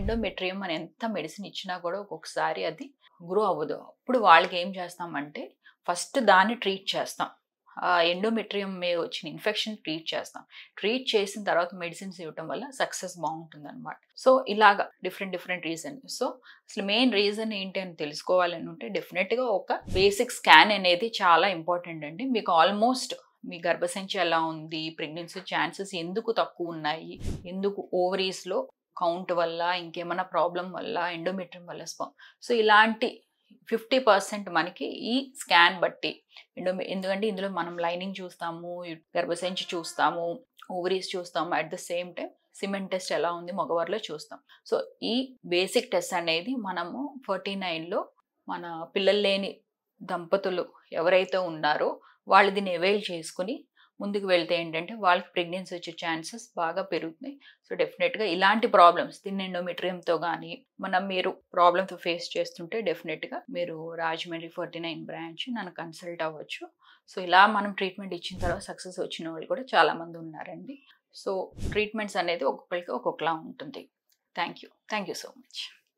Endometrium మనం ఎంత medicine ఇచ్చినా కూడా ఒక్కొక్కసారి అది గ్రో అవ్వదు. అప్పుడు వాళ్ళకి ఏం చేస్తామంటే ఫస్ట్ దాన్ని ట్రీట్ చేస్తాం. ఆ ఎండోమెట్రియం మీద వచ్చిన ఇన్ఫెక్షన్ ట్రీట్ చేస్తాం. ట్రీట్ చేసిన తర్వాత మెడిసిన్స్ ఇవ్వటం వల్ల సక్సెస్ బాగుంటుందన్నమాట. సో ఇలాగా డిఫరెంట్ రీజన్. సో అసలు మెయిన్ రీజన్ ఏంటి అని తెలుసుకోవాలని ఉంటే డెఫినెట్గా ఒక బేసిక్ స్కాన్ అనేది చాలా ఇంపార్టెంట్ అండి. మీకు ఆల్మోస్ట్ మీ గర్భసంచి ఎలా ఉంది, ప్రెగ్నెన్సీ ఛాన్సెస్ ఎందుకు తక్కువ ఉన్నాయి, ఎందుకు ఓవరీస్లో కౌంట్ వల్ల, ఇంకేమైనా ప్రాబ్లం వల్ల, ఎండోమెట్రియం వల్ల సో ఇలాంటి 50% మనకి ఈ స్కాన్ బట్టి ఎందుకంటే ఇందులో మనం లైనింగ్ చూస్తాము, గర్భసంచి చూస్తాము, ఓవరీస్ చూస్తాము, at the same time cement test ఎలా ఉంది మగవారిలో చూస్తాం. సో ఈ బేసిక్ టెస్ట్ అనేది మనము 49లో మన పిల్లలు లేని దంపతులు ఎవరైతే ఉన్నారో వాళ్ళు దీన్ని అవైల్ చేసుకుని ముందుకు వెళ్తే ఏంటంటే వాళ్ళకి ప్రెగ్నెన్సీ వచ్చే ఛాన్సెస్ బాగా పెరుగుతున్నాయి. సో డెఫినెట్గా ఇలాంటి ప్రాబ్లమ్స్ థిన్ ఎండోమెట్రియంతో కానీ మీరు ప్రాబ్లమ్తో ఫేస్ చేస్తుంటే డెఫినెట్గా మీరు రాజమండ్రి 49 బ్రాంచ్ నన్ను కన్సల్ట్ అవ్వచ్చు. సో ఇలా మనం ట్రీట్మెంట్ ఇచ్చిన తర్వాత సక్సెస్ వచ్చిన వాళ్ళు కూడా చాలామంది ఉన్నారండి. సో ట్రీట్మెంట్స్ అనేది ఒక్కొక్కరికి ఒక్కొక్కలా ఉంటుంది. Thank you so much.